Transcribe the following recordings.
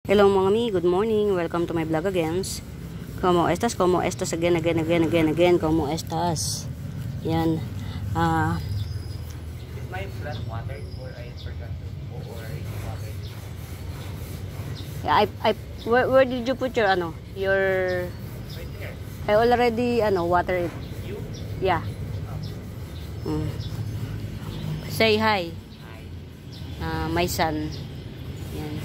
Hello mga mi, good morning. Welcome to my vlog again. Como estas? Como estas? Again. Como estas? Yan. My plant watered or I forgot to or water. Yeah, where did you put your your Right there. I already water it. You? Yeah. Say hi. Hi. My son. Yan.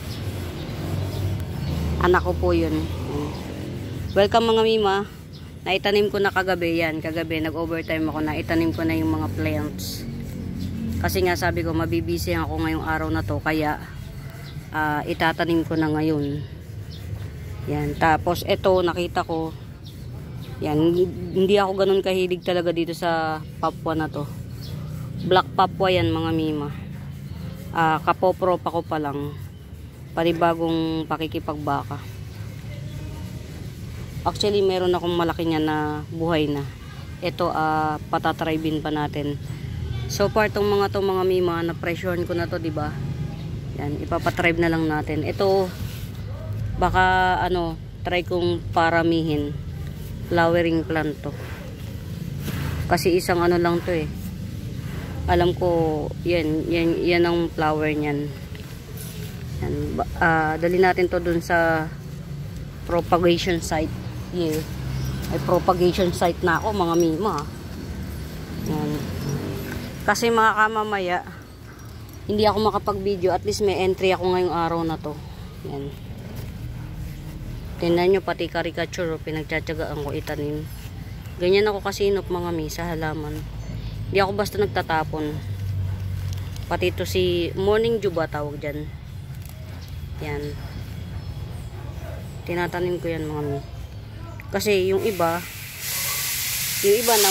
Anak ko po yun. Welcome mga mima. Naitanim ko na kagabi yan. Kagabi nag-overtime ako. Naitanim ko na yung mga plants. Kasi nga sabi ko mabibisi ako ngayong araw na to. Kaya itatanim ko na ngayon. Yan. Tapos ito nakita ko. Yan. Hindi ako ganun kahilig talaga dito sa papwa na to. Black papwa yan mga mima. Kapopro pa ko pa lang. Panibagong pakikipagbaka. Actually, meron akong malaki niya na buhay na. Ito, patatribin pa natin. So far, tong mga mima, na-pressurean ko na to, diba? Yan, ipapatribe na lang natin. Ito, baka, try kong paramihin. Flowering plant to. Kasi isang lang to eh. Alam ko, yan ang flower niyan. Yan, dali natin to dun sa propagation site. Yeah. Ay propagation site na ako mga mima. Yan. Kasi mga kamamaya, hindi ako makapag-video. At least may entry ako ngayong araw na to. Yan. Tingnan nyo pati caricature. Pinagtsatsagaan ko itanim. Ganyan ako kasinop mga mi sa halaman. Hindi ako basta nagtatapon. Pati to si morning dew ba tawag dyan. Yan. Tinatanim ko yan mga mi. Kasi yung iba na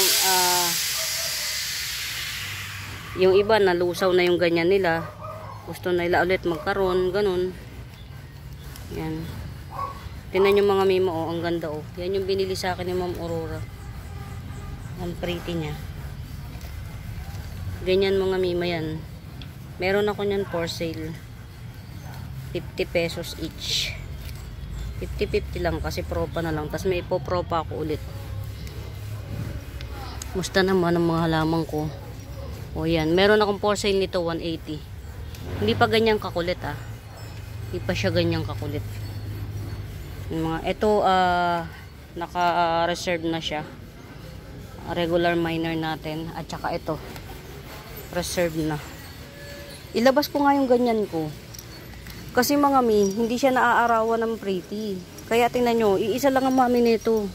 yung iba nalusaw na yung ganyan nila. Gusto na nila ulit magkaroon, ganun. Yan. Tingnan yung mga mimo, ang ganda oh. Yan yung binili sa akin ni Ma'am Aurora. Ang pretty niya. Ganyan mga mima yan. Meron ako niyan for sale. 50 pesos each. 50-50 lang kasi propa na lang. Tapos may ipopropa ako ulit. Musta naman ang mga halaman ko. O yan. Meron akong for sale nito 180. Hindi pa ganyang kakulit ah. Hindi pa siya ganyang kakulit. Yung mga, ito naka-reserve na siya. Regular minor natin. At saka ito. Reserve na. Ilabas ko nga yung ganyan ko. Kasi mga mi, hindi siya naaarawan ng pretty. Kaya tingnan nyo, iisa lang ang mami nito.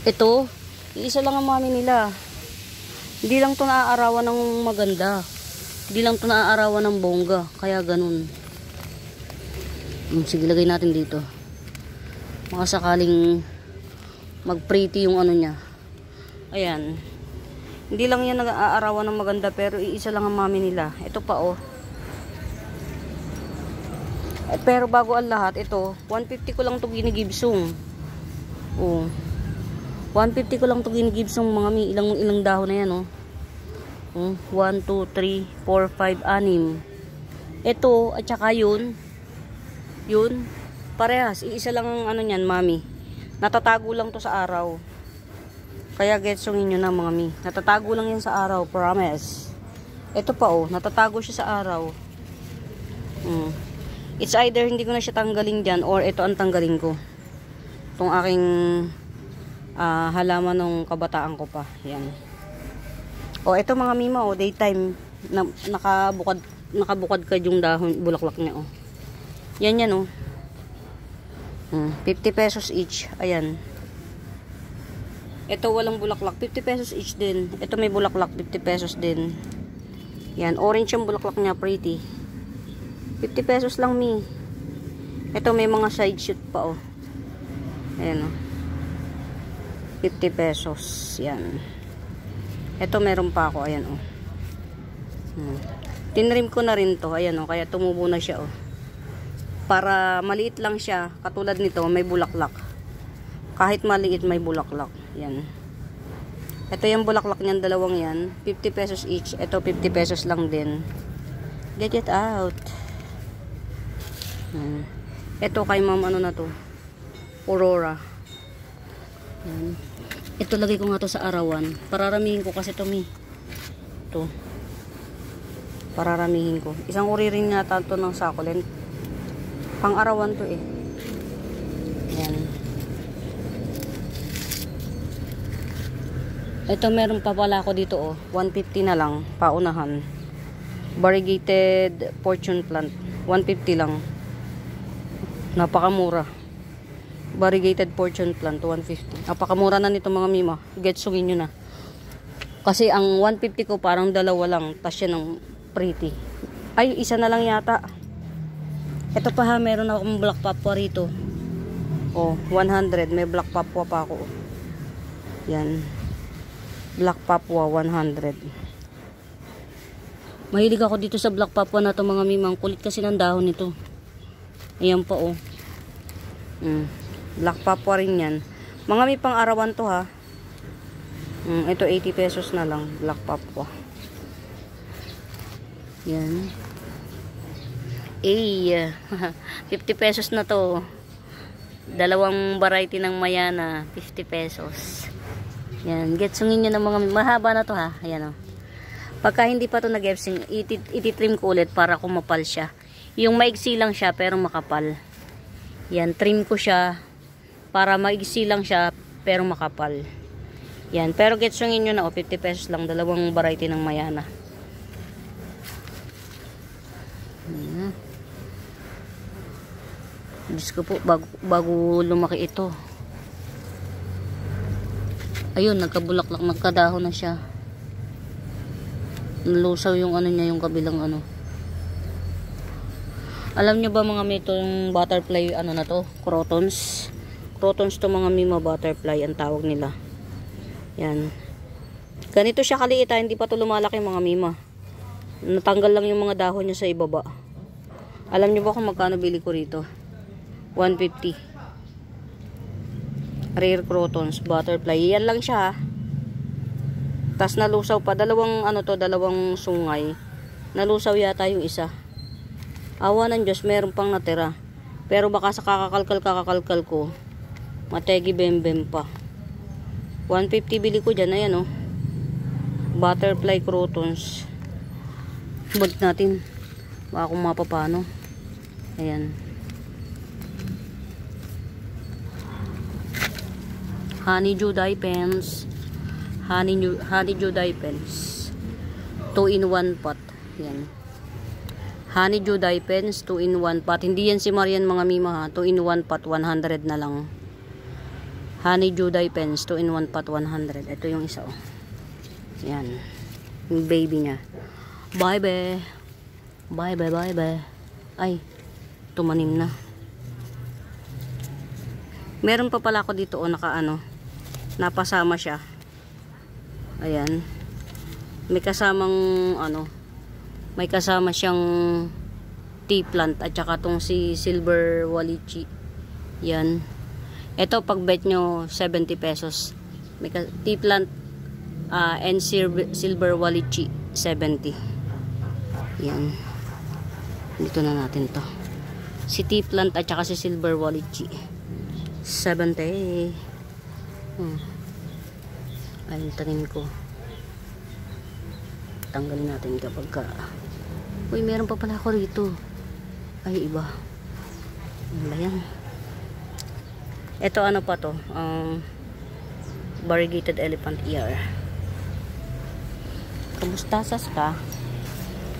Ito, iisa lang ang mami nila. Hindi lang to naaarawan ng maganda. Hindi lang to naaarawan ng bongga. Kaya ganun. Sige, lagay natin dito. Mga sakaling mag-pretty yung niya. Ayan. Hindi lang yan nag-aarawan ng maganda pero iisa lang ang mami nila. Ito pa oh. Pero bago ang lahat, ito, 150 ko lang ito ginigibsong. Oh. 150 ko lang ito ginigibsong mga mi. Ilang dahon na yan, oh. 1, 2, 3, 4, 5, 6. Ito, at saka yun. Yun. Parehas. Iisa lang ang niyan, mami. Natatago lang to sa araw. Kaya getsongin nyo na mga mi. Natatago lang yan sa araw. Promise. Ito pa, oh. Natatago siya sa araw. It's either hindi ko na siya tanggalin dyan or ito ang tanggalin ko. Itong aking halaman ng kabataan ko pa. Yan. O ito mga mima o daytime nakabukad ka yung dahon bulaklak niya o. Yan o. 50 pesos each. Ayan. Ito walang bulaklak. 50 pesos each din. Ito may bulaklak. 50 pesos din. Yan. Orange yung bulaklak niya. Pretty. 50 pesos lang mi. Ito may mga side shoot pa oh. Ayan oh. 50 pesos. Yan. Ito meron pa ako. Ayan oh. Tinrim ko na rin to. Ayan oh. Kaya tumubo na siya oh. Para maliit lang siya. Katulad nito may bulaklak. Kahit maliit may bulaklak. Yan. Ito yung bulaklak niyan. Dalawang yan. 50 pesos each. Ito 50 pesos lang din. Get it out. Ito kay ma'am ano na to, Aurora. Yan. Ito lagay ko nga to sa arawan. Pararamihin ko kasi to mi. Ito. Pararamihin ko. Isang uri rin nga to ng succulent. Pang arawan to eh. Yan. Ito meron pa pala ako dito oh. 150 na lang. Paunahan. Variegated fortune plant. 150 lang. Napakamura. Variegated fortune plant. 150. Napakamura na nito mga mima. Getsungin nyo na. Kasi ang 150 ko parang dalawa lang. Tas yan ng pretty. Ay, isa na lang yata. Ito pa ha. Meron akong black papua rito. Oh, 100. May black papua pa ako. Yan. Black Papua 100. Mahilig ako dito sa Black Papua na to mga mimang. Kulit kasi ng dahon nito. Ayan pa oh. Black Papua rin yan. Mga may pang arawan to ha. Ito 80 pesos na lang. Black Papua. Yan. 50 pesos na to. Dalawang variety ng mayana. 50 pesos. Yan, getsungin nyo ng mga mahaba na to ha. Ayan o. Pagka hindi pa to nag-getsing, ititrim ko ulit para kumapal siya. Yung maigsi lang siya pero makapal. Yan, trim ko siya para maigsi lang siya pero makapal. Yan, pero getsungin nyo na o. 50 pesos lang, dalawang variety ng mayana. Yan. Diyos ko po, bago lumaki ito. Ayun, nagkabulaklak, nagkadahon na siya. Nalusaw yung ano niya, yung kabilang ano. Alam nyo ba mga may itong butterfly, ano na to? Crotons. Crotons to mga mima butterfly, ang tawag nila. Yan. Ganito siya kaliit ha, hindi pa to lumalaki mga mima. Natanggal lang yung mga dahon niya sa ibaba. Alam nyo ba kung magkano bili ko rito? 150. Rare crotons, butterfly. Yan lang siya ha. Tas nalusaw pa. Dalawang ano to, dalawang sungay. Nalusaw yata yung isa. Awa ng Diyos, meron pang natira. Pero baka sa kakakalkal ko, mategi bembem pa. 150 bili ko dyan. Ayan oh. Butterfly crotons. Balik natin. Baka kung mapapano. Ayan. Honeydew dye pens. Honeydew dye pens. 2-in-1 pot. Yan. Honeydew dye pens, 2-in-1 pot. Hindi yan si Marian mga mima ha. 2-in-1 pot, 100 na lang. Honeydew dye pens, 2-in-1 pot, 100. Ito yung isa oh. Yan. Yung baby niya. Bye be. Bye be, bye be. Ay, tumanim na. Meron pa pala ako dito o nakaano. Napasama siya. Ayan. May kasamang ano. May kasama siyang tea plant at saka tong si silver walichi. Yan. Ito pag bet nyo 70 pesos. May tea plant and silver walichi 70. Yan. Dito na natin to. Si tea plant at saka si silver walichi 70. Ayun, tanim ko. Tanggalin natin kapag ka. Uy, meron pa pala ako rito. Ay, iba. Ano ba yan? Ito ano pa to? Variegated elephant ear. Kamustasas ka.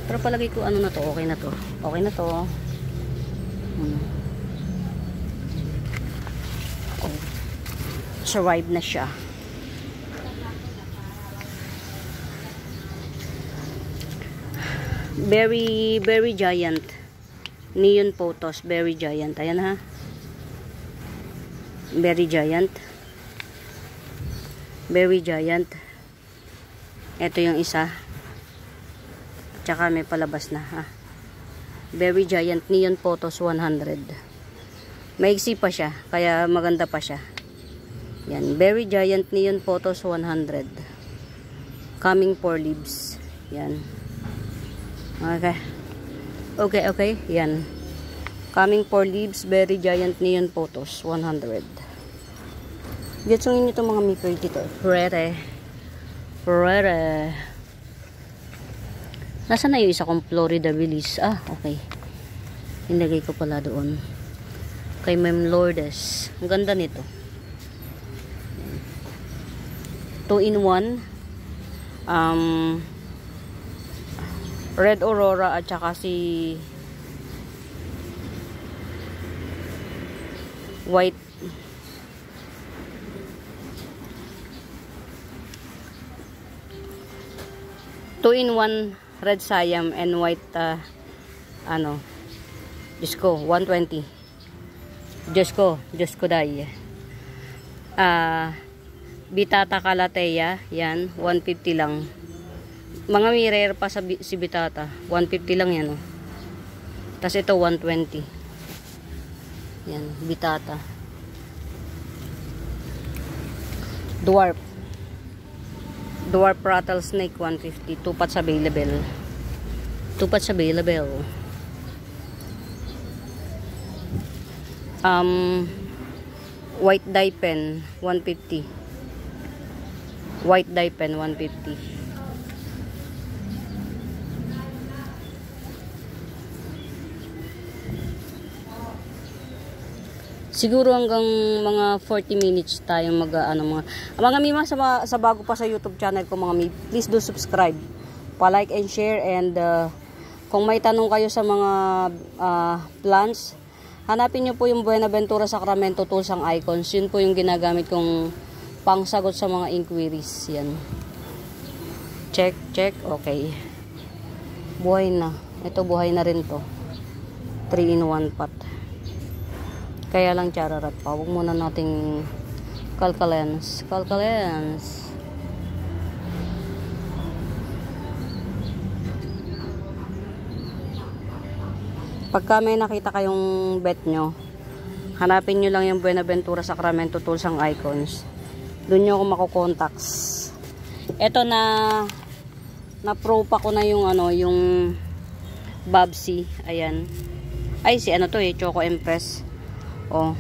Pero palagi ko ano na to. Okay na to. Okay na to. Survive na siya. Very giant. Neon photos, very giant. Ayan ha. Very giant. Very giant. Ito yung isa. Tsaka may palabas na ha. Very giant neon photos 100. Maiksi pa siya, kaya maganda pa siya. Yan, very giant neon photos 100. Coming for leaves. Yan. Okay. Okay. Yan. Coming 4 leaves, Berry Giant Neon Photos, 100. Getsungin nyo itong mga mi pretty to. Pretty. Nasaan na yung isa kong Florida Willis? Ah, okay. Inagay ko pala doon. Kay Ma'am Lourdes. Ang ganda nito. 2-in-1. Red Aurora at saka si white. Two-in-one red Siam and white Diyos ko, 120. Diyos ko dahil. Bitata Calathea, yan, 150 lang. Mga mirror pa si Bitata, 150 lang yan, oh. Tapos ito, 120. Yan, Bitata. Dwarf Rattlesnake, 150. 2 pots available. White dye pen, 150. White dye pen, 150. Siguro hanggang mga 40 minutes tayo mga mima sa bago pa sa YouTube channel ko mga mi, please do subscribe, pa-like and share, and kung may tanong kayo sa mga plants, hanapin niyo po yung Buenaventura Sacramento tools ang icons. Yun po yung ginagamit kong pangsagot sa mga inquiries. Yan. Check. Okay. Buhay na. Ito buhay na rin to. 3-in-1 pot. Kaya lang chararat pa. Huwag muna nating kalkalens. Pagka may nakita kayong bet nyo, hanapin nyo lang yung Buenaventura Sacramento tools ang icons. Doon nyo ako makukontacts. Ito na pro pa ko na yung yung Babsy. Ayan. Ay, si Choco Empress. Oh,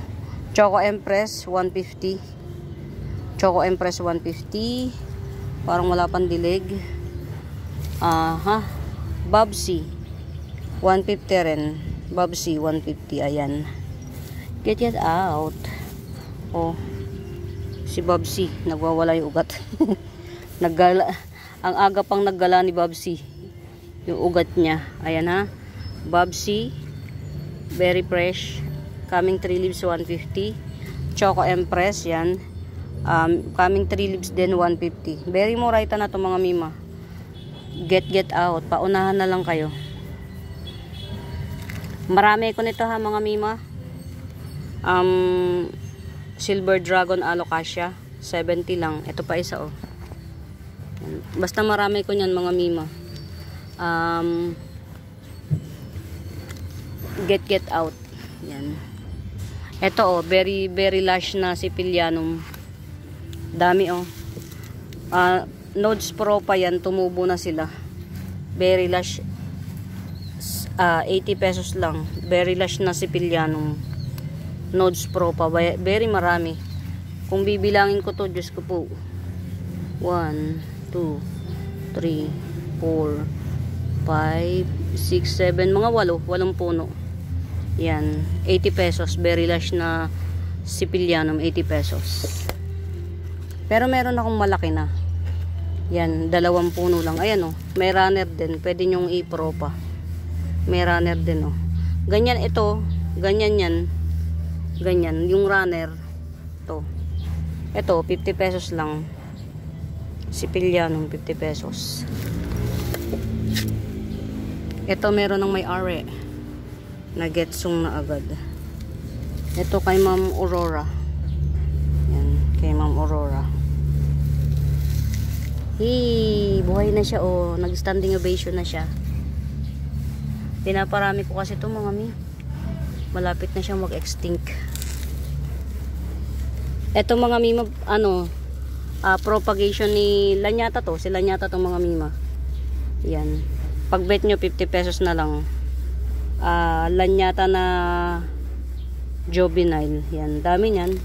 Choco Empress 150. Parang wala pang dilig. Babsy 150 rin. Babsy 150. Ayan. Get out. Oh, si Babsy nagwawala yung ugat. Naggala. Ang aga pang naggala ni Babsy yung ugat niya. Ayan ha. Babsy, very fresh. Coming 3 leaves 150. Choco Empress, yan. Coming 3 leaves din 150. Very murayta na to mga mima. Get out. Paunahan na lang kayo. Marami ko nito ha mga mima. Silver Dragon Alocasia, 70 lang. Ito pa isa, oh. Basta marami ko niyan mga mima. Get out. Yan. Ito, oh, very lush na Sicilianum. Dami, oh. Nodes Pro pa yan, tumubo na sila. Very lush. 80 pesos lang. Very lush na Sicilianum. Nodes Pro pa, very marami. Kung bibilangin ko to, Diyos ko po. 1, 2, 3, 4, 5, 6, 7, mga 8 puno. Yan, 80 pesos. Very lush na Sicilianum, 80 pesos. Pero meron akong malaki na. Yan, 2 puno lang. Ayan, oh, may runner din. Pwede nyong i-pro pa. May runner din, oh. Ganyan ito, ganyan yan. Ganyan, yung runner. To. Ito, 50 pesos lang. Sicilianum, 50 pesos. Ito, meron ng may are. Nagetsong na agad. Ito kay Ma'am Aurora. Yan, kay Ma'am Aurora. Buhay na siya, oh. Nag-standing ovation na siya. Pinaparami ko kasi ito mga mi. Malapit na siyang mag-extinct. Ito mga mima, propagation ni Lanyata to. Si Lanyata to mga mima. Yan. Pag bet nyo, 50 pesos na lang. Lanyata na juvenile. Yan, dami niyan.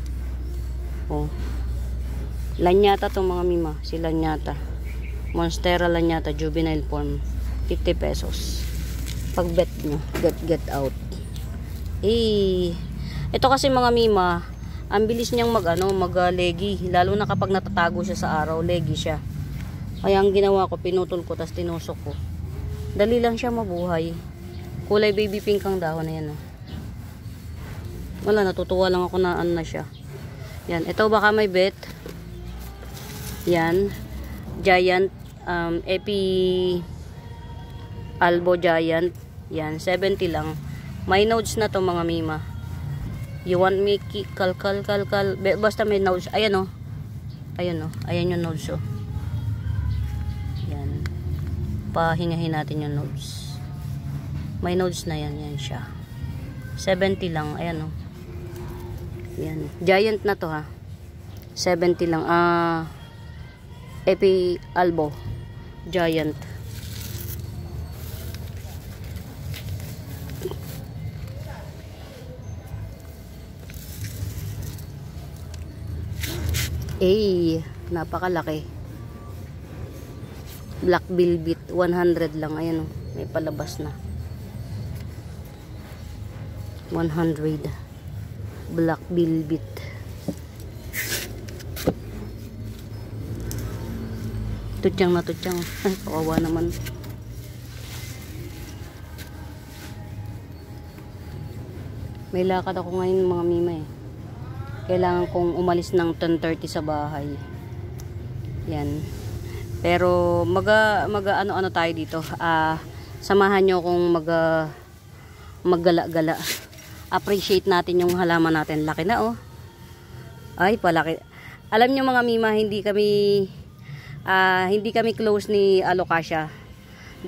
Oh. Lanyata tong mga mima, si Lanyata. Monstera Lanyata juvenile form, 50 pesos. Pag bet nyo, get out. Ito kasi mga mima, ang bilis niyang mag-legi, lalo na kapag natatago siya sa araw, legi siya. Kaya ang ginawa ko, pinutol ko tas tinusok ko. Dali lang siya mabuhay. Kulay baby pink ang dahon na yan. Oh. Wala, natutuwa lang ako na ano na siya. Yan, ito baka may bet. Yan, Giant, Epi Albo Giant. Yan, 70 lang. May nodes na to mga mima. You want me kal. Basta may nodes. Ayan oh. Ayan oh. Ayan yung nodes oh. Yan. Pahingahin natin yung nodes. May nodes na yan. Yan siya. 70 lang. Ayan oh. Yan. Giant na to ha. 70 lang. Epi Albo Giant. Napakalaki. Black Velvet 100 lang. Ayan oh, may palabas na. 100 Black Velvet. Tutyang na tutyang. Ay, kawawa naman. May lakad ako ngayon mga mima eh. Kailangan kong umalis ng 10:30 sa bahay. Yan. Pero ano tayo dito. Samahan nyo kung maggala-gala. Appreciate natin yung halaman natin. Laki na oh. Ay, palaki. Alam nyo mga mima, hindi kami close ni Alocasia.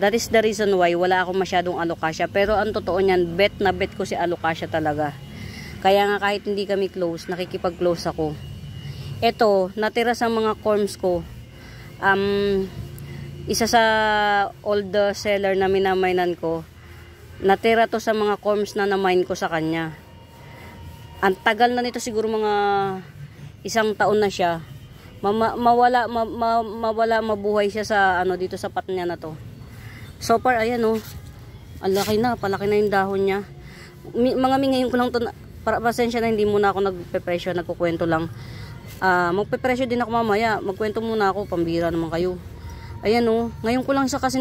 That is the reason why wala akong masyadong Alocasia. Pero ang totoo niyan, bet na bet ko si Alocasia talaga. Kaya nga kahit hindi kami close, nakikipag-close ako. Ito, natira sa mga corms ko. Isa sa old seller na minamainan ko, natira to sa mga corms na namain ko sa kanya. Ang tagal na nito, siguro mga 1 taon na siya. Mabuhay siya sa dito sa pat niya na to. So far, ayan oh. Ang laki na, palaki na yung dahon niya. Ngayon ko lang to pasensya na hindi muna ako nagpe-presyo, nagkukwento lang. Magpe-presyo din ako mamaya. Magkwento muna ako, pambira naman kayo. Ayan oh, ngayon ko lang siya kasi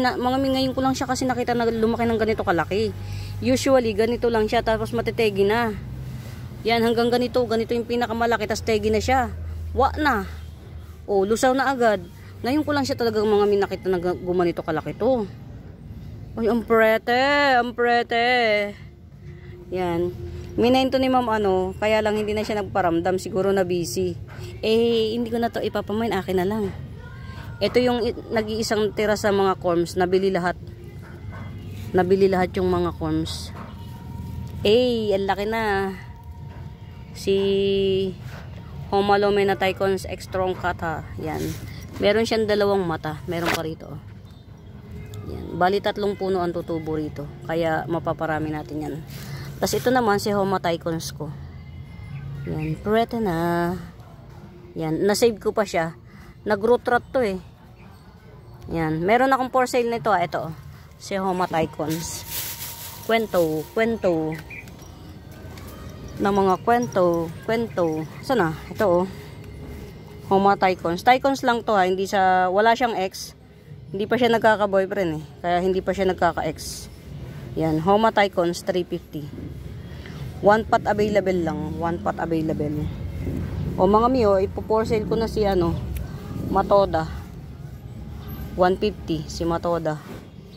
nakita na lumaki ng ganito kalaki. Usually ganito lang siya tapos matitegi na. Yan hanggang ganito yung pinakamalaki tapos tegi na siya. Na. Oh, lusaw na agad. Ngayon ko lang siya talagang nakita na gumanito kalaki to. Ay, ang prete. Yan. Minayin to ni ma'am kaya lang hindi na siya nagparamdam, siguro na busy. Hindi ko na to ipapamain, akin na lang. Ito yung nag-iisang tira sa mga corms, nabili lahat yung mga corms. Ang laki na. Si Homalome na Tycons X-Strong Cat ha. Yan. Meron siyang 2 mata, meron pa rito. Yan. Bali 3 puno ang tutubo rito, kaya mapaparami natin yan. Tapos ito naman si Homa Tycons ko. Yan, pwede na. Yan, nasave ko pa siya. Nag-root rot to eh. Yan, meron akong for sale nito ito. Si Homa Tycons. Kwento. Na mga kwento. Sana? Ito oh. Homa Tycons. Tycons lang to ha, wala siyang ex. Hindi pa siya nagkaka-boyfriend eh. Kaya hindi pa siya nagkaka-ex. Yan, Homa Tycons 350. 1 pot available lang. 1 pot available. O mga miyo, ipo-for sale ko na si Matoda. 150 si Matoda.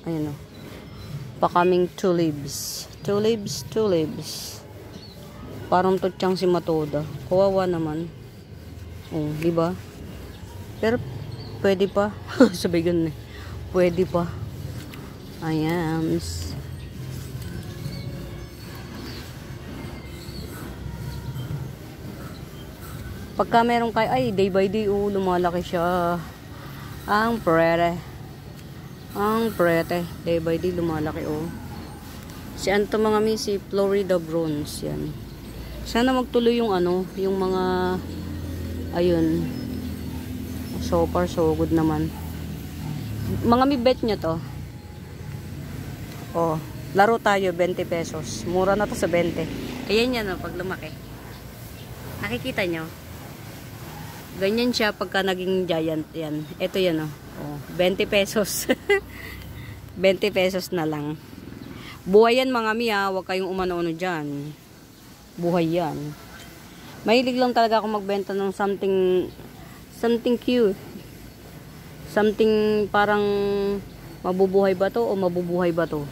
Ayun o. Pakaming 2 leaves. 2 leaves. Parang tutyang si Matoda. Kawawa naman. Oh, di ba? Pero pwede pa. Sabay ganun eh. Pwede pa. Ayan. Pagka meron kayo, day by day, lumalaki siya. Ang prete. Day by day, lumalaki, Si ano to mga mi, si Florida Bronze. Yan. Sana magtuloy yung ano, yung mga, ayun. So far, so good naman. Mga mi bet nyo to. Oh, laro tayo, 20 pesos. Mura na to sa 20. Ayan yan, oh, pag lumaki. Nakikita nyo? Ganyan siya pagka naging giant yan. Ito yan, oh. 20 pesos. 20 pesos na lang. Buhay yan mga mi, ha. Huwag kayong umano-ano dyan. Buhay yan. Mahilig lang talaga ako magbenta ng something cute. Something parang mabubuhay ba to o mabubuhay ba to?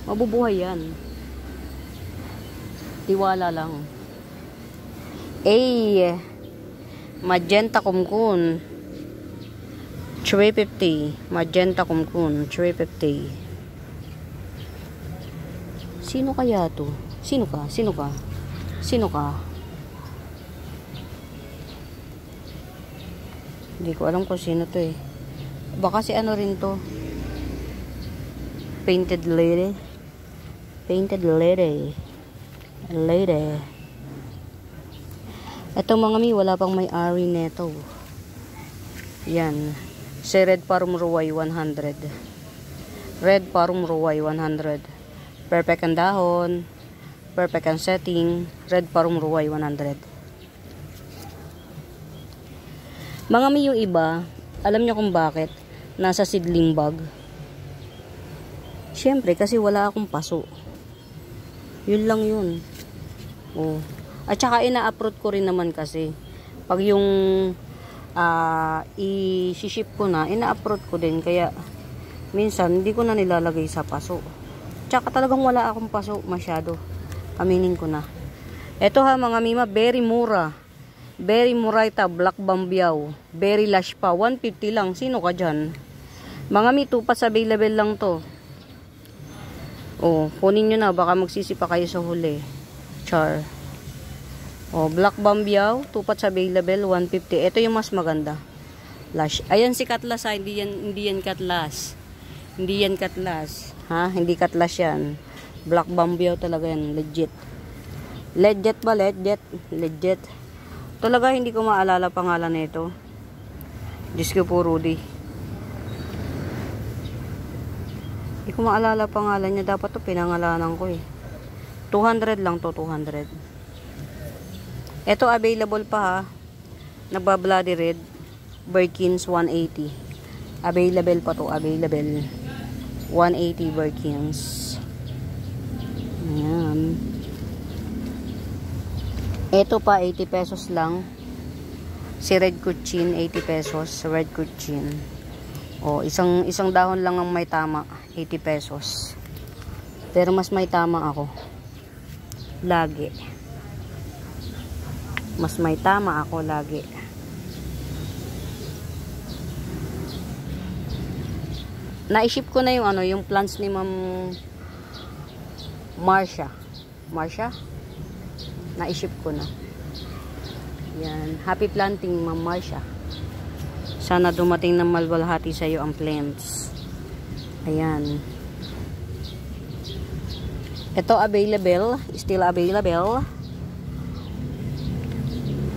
Mabubuhay yan. Tiwala lang. Magenta kumkun. 350. Magenta kumkun. 350. Sino kaya to? Sino ka? Sino ka? Sino ka? Hindi ko alam kung sino to eh. Baka si ano rin to. Painted lady. Painted lady. Lady. Ito mga mi, wala pang may-ari neto. Yan. Si Red Parum Ruway 100. Red Parum Ruway 100. Perfect ang dahon. Perfect ang setting. Red Parum Ruway 100. Mga mi, yung iba, alam nyo kung bakit nasa seedling bag? Syempre, kasi wala akong paso. Yun lang yun. Oh. At saka ina-uproot ko rin naman kasi. Pag yung i-ship ko na, ina-uproot ko din. Kaya, minsan, hindi ko na nilalagay sa paso. Tsaka talagang wala akong paso masyado. Aminin ko na. Ito ha mga mima, very mura. Very murayta, black bambiyaw. Very lush pa, 150 lang. Sino ka dyan? Mga mi, tupas available lang to. Oh, kunin nyo na, baka magsisipa kayo sa huli. Char. Oh, black bambiyaw, tupat available, 150. Ito yung mas maganda. Lush. Ayan si Katlas ha, hindi yan Katlas. Hindi yan Katlas. Ha? Hindi Katlas yan. Black bambiyaw talaga yan, legit. Legit ba? Legit. Legit. Talaga hindi ko maalala pangalan nito. Diyos ko po, Rudy. Hindi ko maalala pangalan niya. Dapat to pinangalanan ko eh. 200 lang to, 200. Ito available pa ha. Nagba-bloody red. Birkins 180. Available pa to, available. 180 Birkins. Ayan. Ito pa 80 pesos lang. Si Red Kuchin 80 pesos. Red Kuchin. Oh, isang dahon lang ang may tama, 80 pesos. Pero mas may tama ako. Lagi. Mas may tama ako lagi. Na-ship ko na yung ano, yung plants ni Ma'am Marsha. Marsha? Na-ship ko na. Yan, happy planting Ma'am Marsha. Sana dumating ng malwalhati sa iyo ang plants. Ayan. Ito available, still available.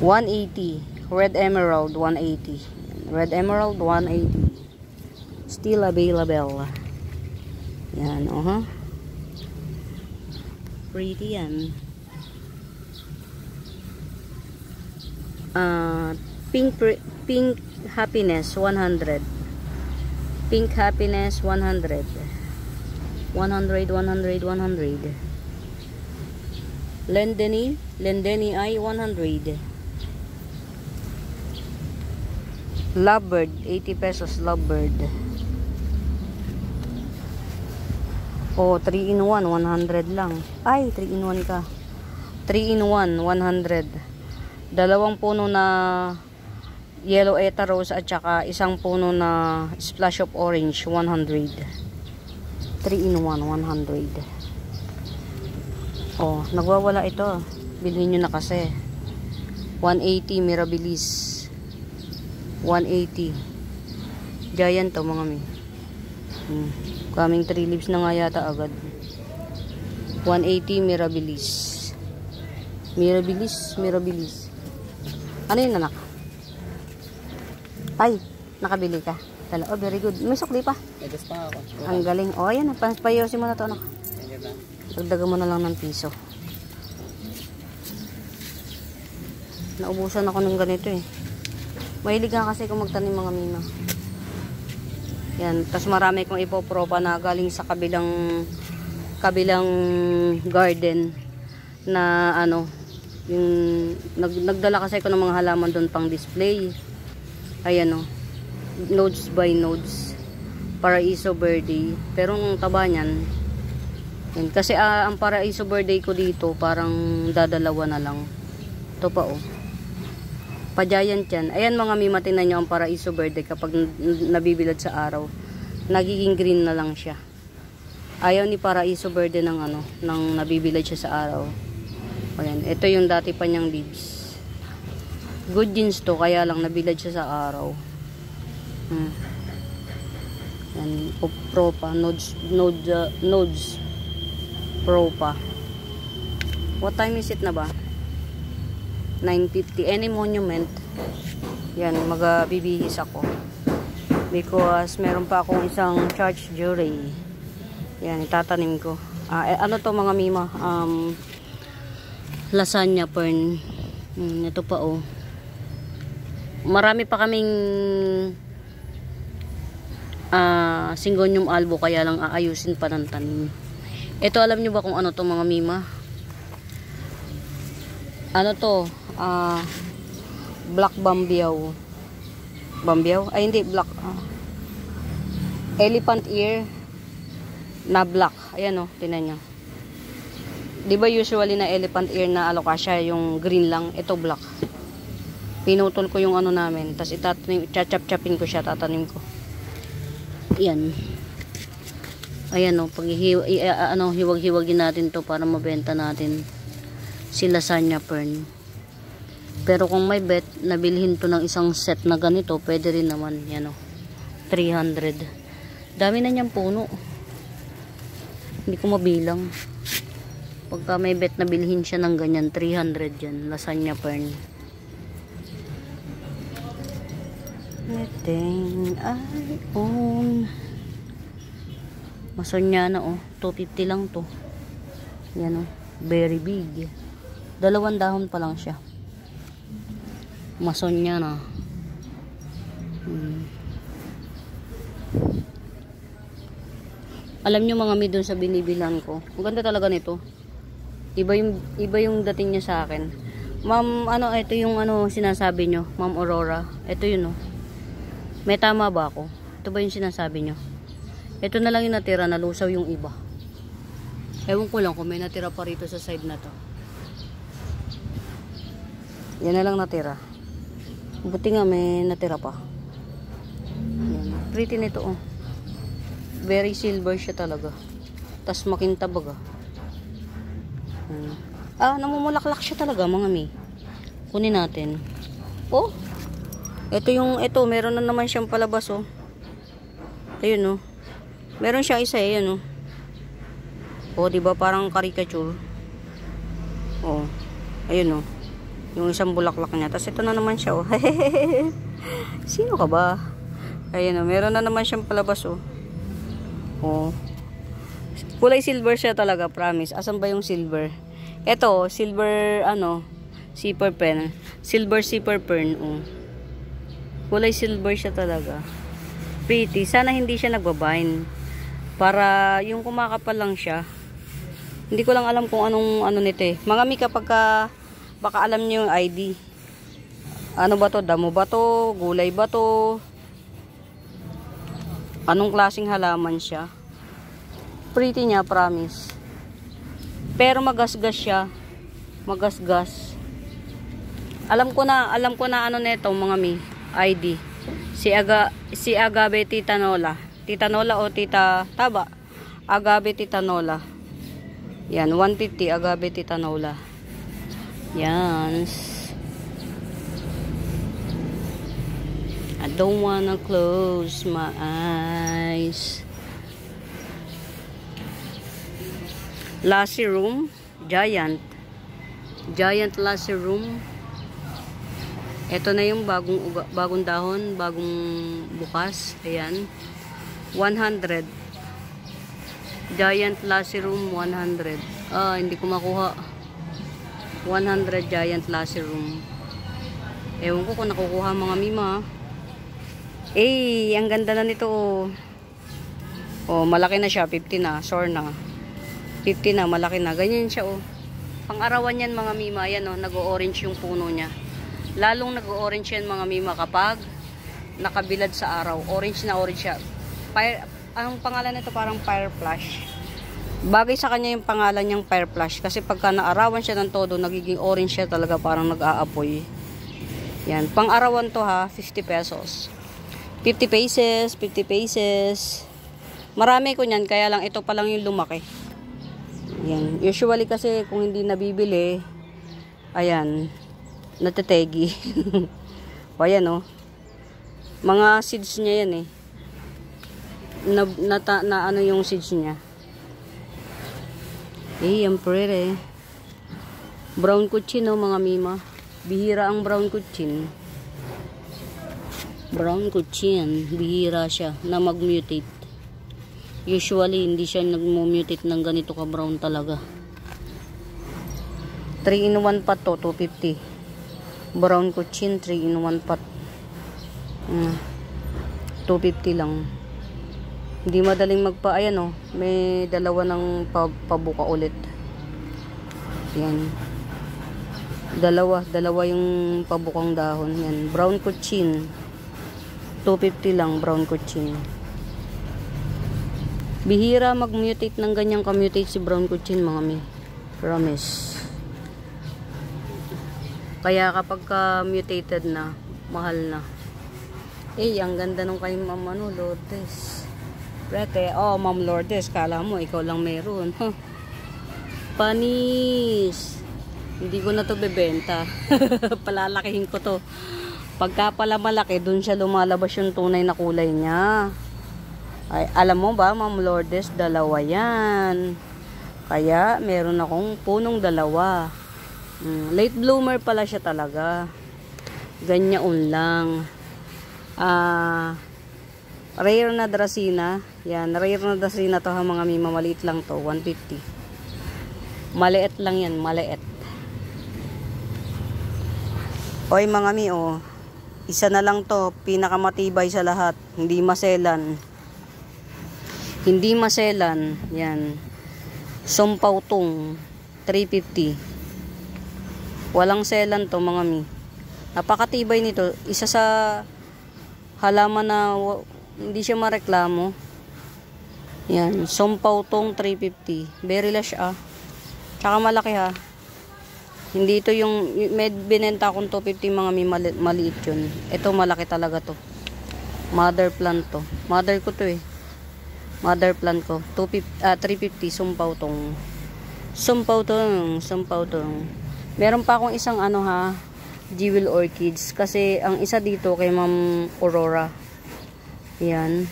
180. Red Emerald 180. Red Emerald 180. Still available. Yan, pretty yan. Pink Happiness 100. Pink Happiness 100. 100. Lendeni I 100. Lovebird 80 pesos Lovebird. Oh, 3-in-1 100 lang. Ay, 3-in-1 ka. 3-in-1 100. Dalawang puno na yellow eta rose at saka isang puno na splash of orange 100. 3-in-1 100. Oh, nagwawala ito. Bilhin nyo na kasi. 180 Mirabilis. 180. Giant to mga mi. Kaming 3 leaves na nga yata agad. 180 Mirabilis. Mirabilis. Ano yun, anak? Ay, nakabili ka. Oh, very good. May sukli pa. May gas pa ako. Ang galing. Oh, ayan. Payosin mo na to, anak. Ayan na. Dagdagan mo na lang ng piso. Naubusan ako ng ganito eh. Mahilig nga kasi kung magtanim mga mima. Yan. Tapos marami kong ipopropa na galing sa kabilang garden na ano, yung nagdala kasi ko ng mga halaman doon pang display. Ayan o. Nodes by nodes. Paraiso Verde. Pero ang taba niyan, yan. Kasi ang Paraiso Verde ko dito parang dadalawa na lang. Ito pa o. Pa-giant yan. Ayan mga mima, tingnan nyo ang Paraiso Verde kapag nabibilad sa araw. Nagiging green na lang siya. Ayaw ni Paraiso Verde ng ano, nang nabibilad siya sa araw. Ayan, ito yung dati pa niyang leaves. Good genes to, kaya lang nabilad siya sa araw. Yan, Propa, nodes Propa. What time is it na ba? 9:50. Any monument. Yan, magbibihis ako. Because meron pa akong isang church jewelry. Yan, itatanim ko. Ano to mga mima? Lasagna fern. Ito pa oh. Marami pa kaming Syngonium albo, kaya lang aayusin pa ng tanim. Ito, alam nyo ba kung ano to mga mima? Ano to? Black bambiyaw. Bambiyaw? Ay hindi, black. Elephant ear na black. Ayan o, tinan nyo. Diba usually na elephant ear na alocasia, yung green lang. Ito black. Pinutol ko yung ano namin. Tapos chachap-chapin ko siya, tatanim ko. Ayan. Ayan o, pag hiwag-hiwagin natin to para mabenta natin si lasagna fern. Pero kung may bet, nabilhin to ng isang set na ganito, pwede rin naman. Yan o, 300. Dami na niyang puno. Hindi ko mabilang. Pagka may bet, nabilhin siya ng ganyan, 300 yan. Lasagna fern. Everything I own. Masonya na oh, 250 lang to. Yan oh, very big. 2 dahon pa lang siya. Masonya na. Alam nyo mga mi, dun sa binibilan ko, ang ganda talaga nito. Iba yung dating niya sa akin. Ma'am, ano, ito yung ano sinasabi nyo, Ma'am Aurora. Ito yun oh. May tama ba ako? Ito ba yung sinasabi nyo? Ito na lang yung natira, nalusaw yung iba. Ewan ko lang kung may natira pa rito sa side na to. Yan na lang natira. Buti nga may natira pa. Yan. Pretty nito oh. Very silver siya talaga. Tas makintabag ah. Namumulaklak siya talaga mga mi. Kunin natin. Oh. Ito meron na naman siyang palabas oh. Ayun oh. Meron siyang isa eh, yan oh. Oh, di ba parang caricature. Oh. Ayun oh. Yung isang bulaklak niya. Tapos ito na naman siya oh. Sino ka ba? Ayun oh, meron na naman siyang palabas oh. Oh. Kulay silver siya talaga, promise. Asan ba yung silver? Ito, silver ano, zipper pen. Silver zipper pen oh. Kulay silver siya talaga. Pretty. Sana hindi siya nagbabind. Para yung kumakapal lang siya. Hindi ko lang alam kung anong ano nito eh. Mga mi, kapag baka alam niyo yung ID. Ano ba to? Damo ba to? Gulay ba to? Anong klaseng halaman siya? Pretty niya, promise. Pero magasgas siya. Magasgas. Alam ko na ano nito mga mi. ID. Si agave titanola. Titanola o tita taba. Agave titanola. Yan, 150 agave titanola. Yan. I don't wanna close my eyes. Lassie room, giant. Giant lassie room. Ito na yung bagong dahon, bagong bukas. Ayan. 100. Giant lassie room, 100. Hindi ko makuha. 100 giant lassie room. Ewan ko kung nakukuha mga mima. Ang ganda na nito. Malaki na siya. 50 na. Sore na. 50 na. Malaki na. Ganyan siya. Pang-arawan yan mga mima. Ayan nag-o-orange yung puno niya. Lalong nag-o-orange yan mga mima kapag nakabilad sa araw. Orange na orange siya. Anong pangalan nito? Parang fire flash. Bagay sa kanya yung pangalan niyang fire flash. Kasi pagka naarawan siya ng todo, nagiging orange siya talaga. Parang nag-aapoy. Yan. Pang-arawan to ha. 50 pesos. 50 pesos. 50 pesos. Marami ko niyan. Kaya lang ito pa lang yung lumaki. Yan. Usually kasi kung hindi nabibili, ayan, natetegi. Ayan mga seeds niya yan na ano yung seeds niya. Ang pretty. Brown kuchin mga mima. Bihira ang brown kuchin. Brown kuchin. Bihira siya na mag-mutate. Usually hindi siya nag-mutate ng ganito ka brown talaga. 3 in 1 pot to, 250. Brown kuchin, 3 in 1 pot. 250 lang. Hindi madaling ayan may dalawa ng pabuka ulit. Yan. Dalawa yung pabukang dahon. Yan. Brown kuchin. 250 lang, brown kuchin. Bihira mag-mutate ng ganyang ka-mutate si brown kuchin mga mi. Promise. Kaya kapag mutated na, mahal na. Ang ganda nung kay Ma'am Lourdes. Prete, Ma'am Lourdes, kala mo, ikaw lang meron. Panis. Hindi ko na to bebenta. Palalakihin ko to. Pagka pala malaki, dun siya lumalabas yung tunay na kulay niya. Ay, alam mo ba, Ma'am Lourdes, dalawa yan. Kaya, meron akong punong dalawa. Late bloomer pala siya talaga. Ganyan lang. Rare na Dracena. Yan, rare na Dracena to ha mga mima. Maliit lang to, 150. Maliit lang yan, maliit. Oy mga mi, isa na lang to, pinakamatibay sa lahat. Hindi maselan. Hindi maselan. Yan. Sumpaw tong 350. Walang selan to mga mi. Napakatibay nito. Isa sa halaman na hindi siya mareklamo. Yan. Sumpaw tong 350. Very lush Tsaka malaki ha. Hindi ito yung binenta akong 250 mga mi, maliit yun. Ito malaki talaga to. Mother plant to. Mother ko to Mother plant ko. 350 sumpaw tong. Sumpaw tong. Meron pa akong isang Jewel Orchids. Kasi ang isa dito kay Ma'am Aurora. Yan.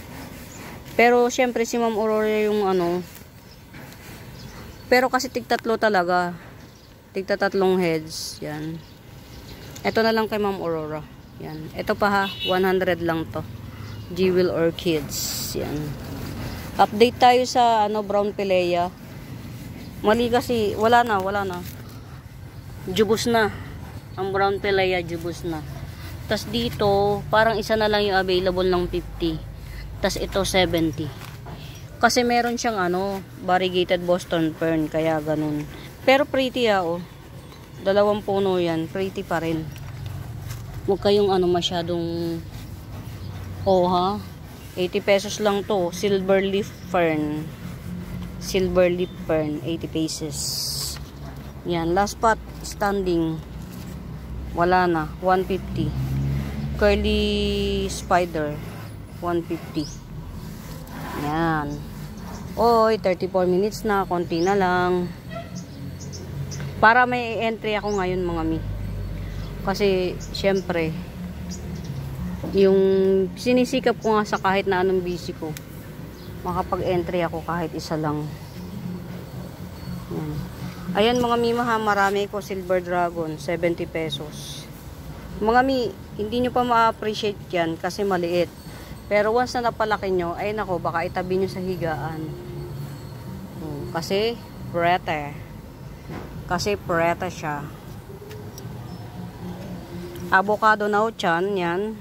Pero syempre si Ma'am Aurora yung pero kasi tig-tatlo talaga. Tig-tatlong heads. Yan. Ito na lang kay Ma'am Aurora. Yan. Ito pa 100 lang to. Jewel Orchids. Yan. Update tayo sa Brown Pilea. Mali kasi wala na. Jubos na. Ang Brown Pilea jubos na. Tas dito, parang isa na lang yung available ng 50. Tas ito 70. Kasi meron siyang variegated Boston Fern, kaya ganun. Pero pretty Dalawang puno yan, pretty pa rin. Huwag kayong masyadong 80 pesos lang to. Silver leaf fern. 80 pesos. Yan, last pot standing. Wala na, 150. Curly spider, 150. Yan. 34 minutes na, konti na lang. Para may entry ako ngayon mga mi. Kasi syempre yung sinisikap ko nga sa kahit na anong busy ko, makapag-entry ako kahit isa lang. Yan. Ayan mga mi ha, marami ko silver dragon, 70 pesos. Mga mi, hindi nyo pa ma-appreciate yan kasi maliit. Pero once na napalaki nyo, ay nako, baka itabi nyo sa higaan. Kasi prete. Kasi prete siya. Avocado na chan, yan.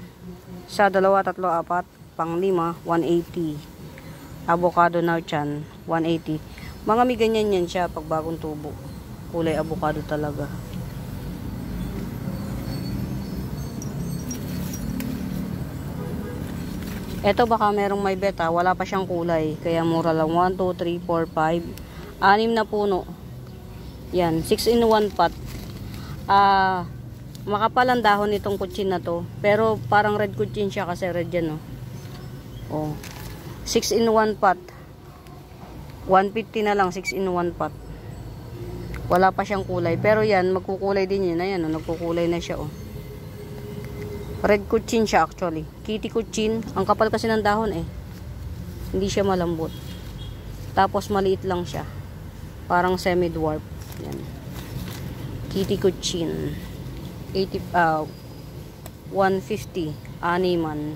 Sa 2, 3, 4, pang 5, 180. Avocado na chan, 180. Mga may ganyan yan siya pag bagong tubo. Kulay avocado talaga. Ito baka merong may beta, wala pa siyang kulay. Kaya mura lang. 1, 2, 3, 4, 5. 6 na puno. Yan, 6 in 1 pot. Makapal ang dahon nitong kutsin na to. Pero parang red kutsin siya kasi red yan, no? Oh. 6 in 1 pot. 150 na lang, 6 in 1 pot. Wala pa siyang kulay. Pero yan, magkukulay din yun. Ayan, nagkukulay na siya, oh. Red kutsin siya actually. Kitty kutsin. Ang kapal kasi ng dahon, eh. Hindi siya malambot. Tapos maliit lang siya. Parang semi-dwarf. Yan. Kitty kutsin. 150. Animan.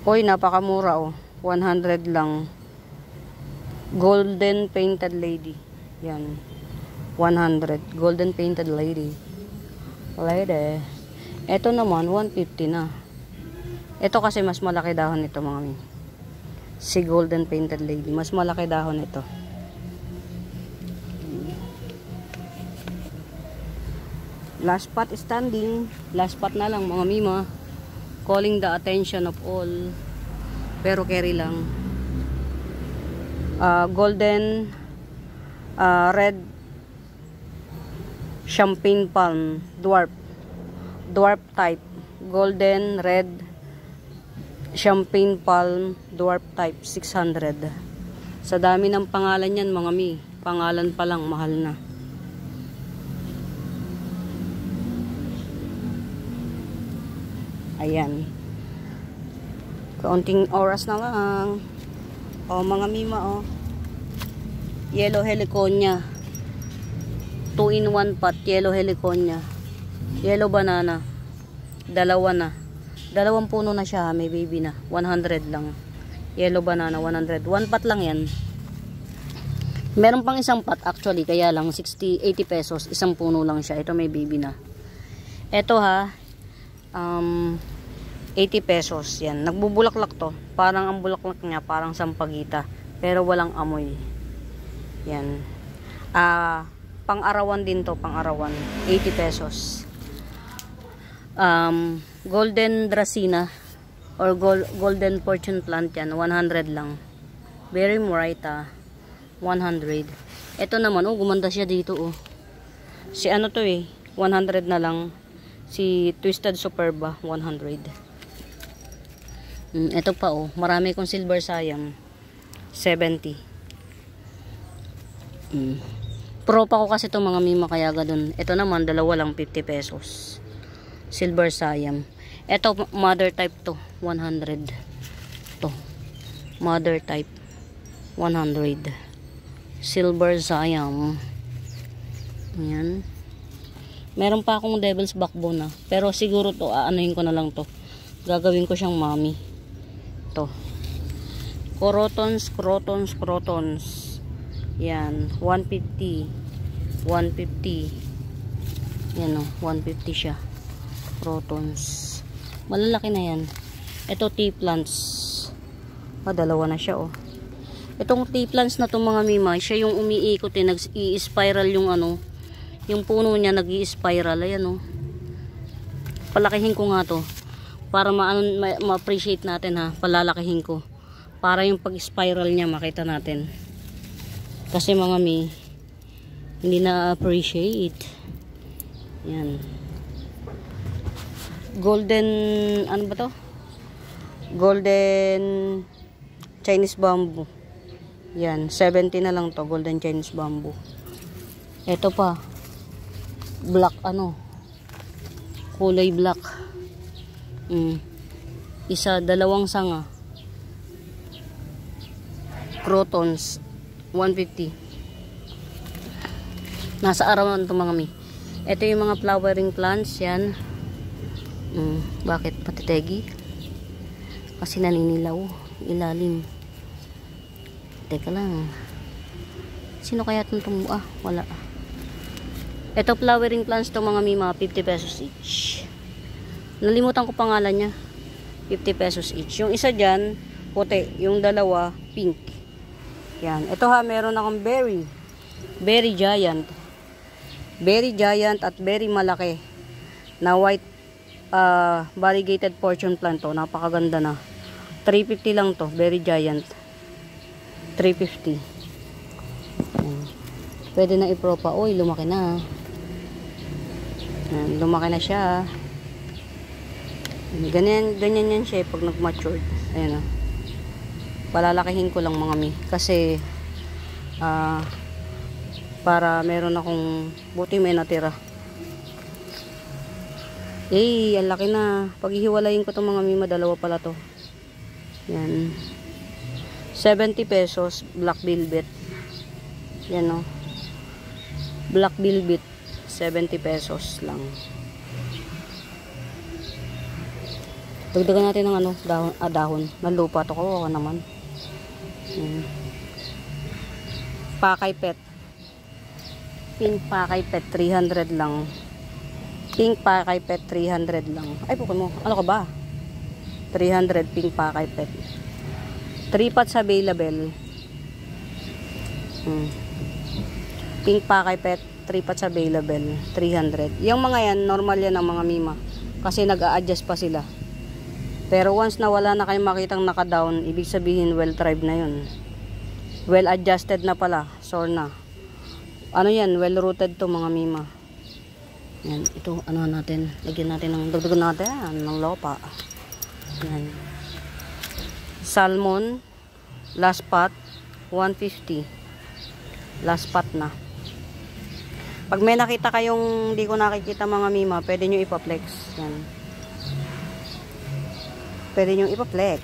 Oy, napakamura, oh. 100 lang. Golden painted lady. Yan. 100. Golden painted lady. Lady. Ito naman 150 na. Ito kasi mas malaki dahon nito mga mi. Si golden painted lady. Mas malaki dahon ito. Last spot standing. Last spot na lang mga mima. Calling the attention of all. Pero carry lang. Golden red champagne palm dwarf type. Golden red champagne palm dwarf type 600. Sa dami ng pangalan yan mga mi. Pangalan pa lang mahal na. Ayan. Kaunting oras na lang. O mga mima, o. Yellow heliconia. 2 in 1 pot. Yellow heliconia. Yellow banana. 2 na. 2 puno na siya. May baby na. 100 lang. Yellow banana, 100. 1 pot lang yan. Meron pang isang pot actually. Kaya lang 60, 80 pesos. Isang puno lang siya. Ito may baby na. Ito ha. 80 pesos. Yan. Nagbubulaklak to. Parang ang bulaklak niya, parang sampagita. Pero walang amoy. Yan. Pang-arawan din to. Pang-arawan. 80 pesos. Golden Dracena or golden fortune plant yan. 100 lang. Very Morita. 100. Ito naman, oh, gumanda siya dito, oh. Si ano to eh. 100 na lang. Si Twisted Superba. 100. Ito pa oh, marami kong silver siam. 70. Pro pa ko kasi itong mga mima kaya gadun. Ito naman, 2 lang 50 pesos. Silver siam. Ito, mother type to. 100. To. Mother type. 100. Silver siam. Ayan. Meron pa akong devil's backbone na. Pero siguro to, aanohin ko na lang to. Gagawin ko siyang mami. To. Crotons. Yan. 150. 150. Yan o. 150 siya. Crotons. Malalaki na yan. Ito tea plants. 2 na siya o. Itong tea plants na to mga mima, siya yung umiikot eh. Nag-i-spiral yung ano. Yung puno niya nag-i-spiral. Ayan o. Palakihin ko nga to. Para ma-appreciate natin ha. Palalakihin ko. Para yung pag-spiral niya makita natin. Kasi mga mi, hindi na-appreciate. Yan. Golden, ano ba to? Golden Chinese bamboo. Yan. 70 na lang to. Golden Chinese bamboo. Ito pa. Black ano. Kulay black. Isa, 2 sanga. Crotons. 150. Nasa arawan to mga mi. Ito yung mga flowering plants. Yan. Bakit patitegi? Kasi naninilaw. Ilalim. Teka lang. Sino kaya itong tumuha? Wala. Ito flowering plants to mga mi, mga 50 pesos each. Nalimutan ko pangalan niya. 50 pesos each. Yung isa dyan, puti. Yung dalawa, pink. Yan. Ito ha, meron akong berry. Berry giant. Berry giant at berry malaki. Na white variegated fortune plant to. Napakaganda na. 350 lang to. Berry giant. 350. Pwede na ipropa. Uy, lumaki na. Yan, lumaki na siya. Ganyan yan siya pag nag-matured. Ayan o. Palalakihin ko lang mga mi. Kasi para meron akong buti may natira. Ang laki na. Pag ihiwalayin ko itong mga mi, dalawa pala to. Yan. 70 pesos. Black velvet. Yan o. Black velvet. 70 pesos lang. Dagdagan natin ng ano, dahon. Nalupa to ko naman. Pakay pet. Pink pakay pet 300 lang. Pink pakay pet 300 lang. Ay pukul mo. Ano ka ba? 300 pink pakay pet. 3 pots available. Pink pakay pet 3 pots available. 300. Yung mga yan, normal yan ang mga mima. Kasi nag-a-adjust pa sila. Pero once na wala na kayong makitang naka-down, ibig sabihin well-tried na yun. Well-adjusted na pala. Sure na. Ano yan? Well-rooted to mga mima. Yan. Ito, ano natin? Lagyan natin ng, dagdagan natin ng lopa. Yan. Salmon. Last pot. 150. Last pot na. Pag may nakita kayong hindi ko nakikita mga mima, pwede nyo ipa-flex. Yan. Pwede nyo ipa-flex.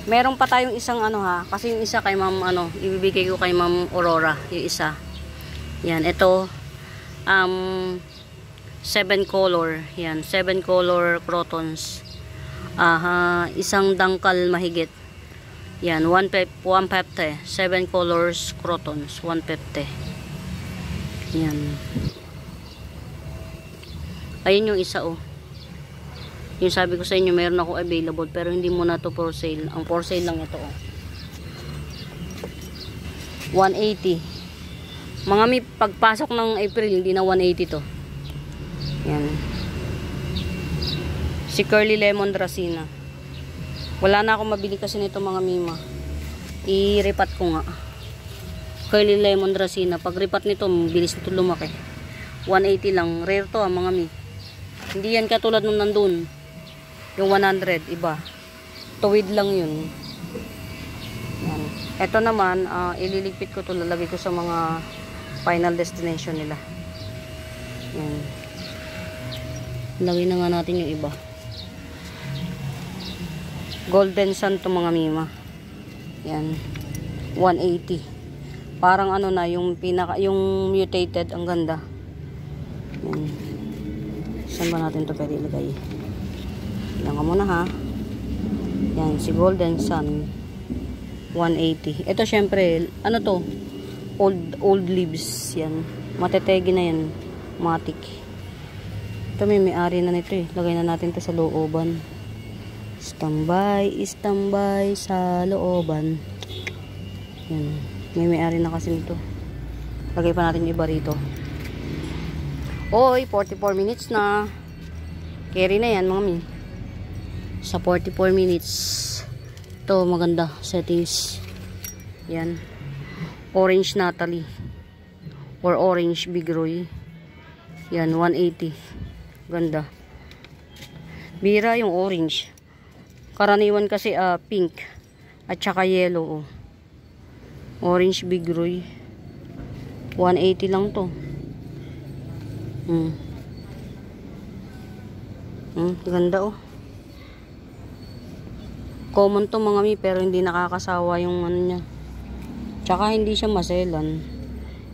Meron pa tayong isang ano ha. Kasi yung isa kay ma'am, ano, ibibigay ko kay ma'am Aurora. Yung isa. Yan. Ito, 7 color. Yan. 7 color crotons. Isang dangkal mahigit. Yan. 150. 7 colors crotons. 150. Yan. Ayun yung isa oh. Yung sabi ko sa inyo, meron ako available pero hindi muna to for sale. Ang for sale lang ito oh. 180. Mga may pagpasok ng April, hindi na 180 to. Yan. Si Curly Lemon Dracena. Wala na akong mabili kasi nito mga mima. I-repat ko nga. Curly Lemon Dracena. Pag repat nito, bilis nito lumaki. 180 lang. Rare to mga mi. Hindi yan katulad nung nandun. Yung 100, iba. Tuwid lang yun. Yan. Ito naman, ililigpit ko to, lalagay ko sa mga final destination nila. Yan. Lagay na nga natin yung iba. Golden Sun to mga mima. Yan. 180. Parang ano na, yung mutated, ang ganda. Yan. Saan ba natin ito pwede ilagay? Ilan ka muna ha. Yan, si Golden Sun 180. Ito syempre, ano to? Old leaves. Yan. Matetegi na yan. Matik. Ito may-ari na nito eh. Lagay na natin ito sa looban. Standby sa looban. Yan. May-ari na kasi nito. Lagay pa natin yung iba rito. Oy, 44 minutes na. Carry na yan, mga mi. Sa 44 minutes. Ito, maganda. Settings. Yan. Orange Natalie. Or Orange Big Roy. Yan, 180. Ganda. Bira yung orange. Karaniwan kasi pink. At saka yellow. Oh. Orange Big Roy. 180 lang to. Ganda oh. Common to mga mi, pero hindi nakakasawa yung ano niya. Tsaka hindi siya maselan.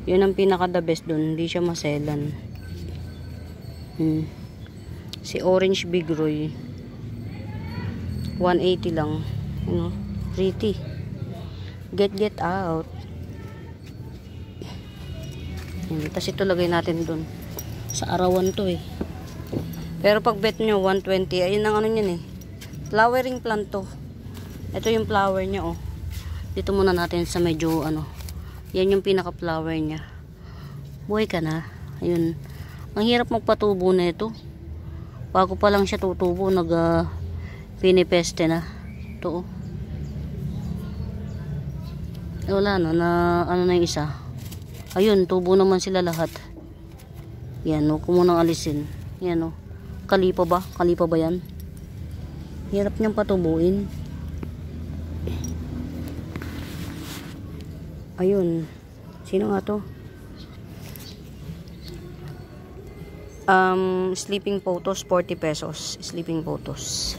Yun ang pinaka the best dun, hindi siya maselan. Si Orange Big Roy 180 lang. Ano? Pretty. Get out. Tapos ito lagay natin dun. Sa arawan to eh. Pero pag bet nyo 120, ayun ang ano nyan eh. Flowering plant to. Ito yung flower niya oh. Dito muna natin sa medyo ano. Yan yung pinaka flower niya. Buhay ka na. Ayun. Ang hirap magpatubo na ito. Bago pa lang siya tutubo, pinipeste na. Ito oh. Wala no, na ano na yung isa. Ayun, tubo naman sila lahat. Yan o, kung munang alisin. Yan o. Kalipa ba? Kalipa ba yan? Hirap niyang patubuin. Ayun. Sino nga to? Sleeping photos, 40 pesos. Sleeping photos.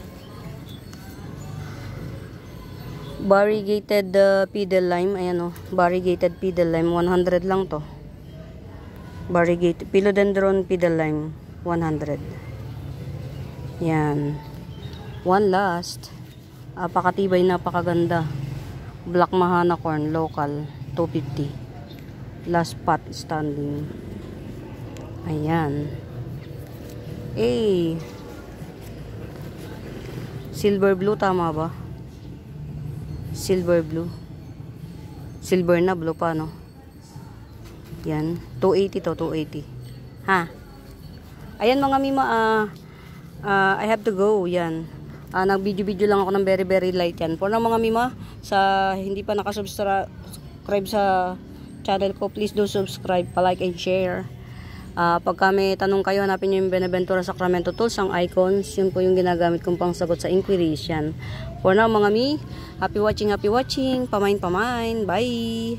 Variegated pedal lime. Ayan o. Variegated pedal lime. 100 lang to. Variegated. Philodendron pedal lime. 100. Yan. One last. Napakatibay, napakaganda. Black Mahana corn. Local. 250. Last pot standing. Ayan. Silver blue. Tama ba? Silver blue. Silver na, blue pa, no? Yan. 280 to, 280. Ha? Ayan mga mima, I have to go. Yan. Nag-video-video lang ako ng very light yan. For na mga mima, sa hindi pa nakasubscribe sa channel ko, please do subscribe, pa-like and share. Pagka may tanong kayo, hanapin nyo yung Benaventura Sacramento Tools, ang icons. Yun po yung ginagamit kong pangsagot sa inquiries yan. For now mga mi, happy watching, pamain. Bye!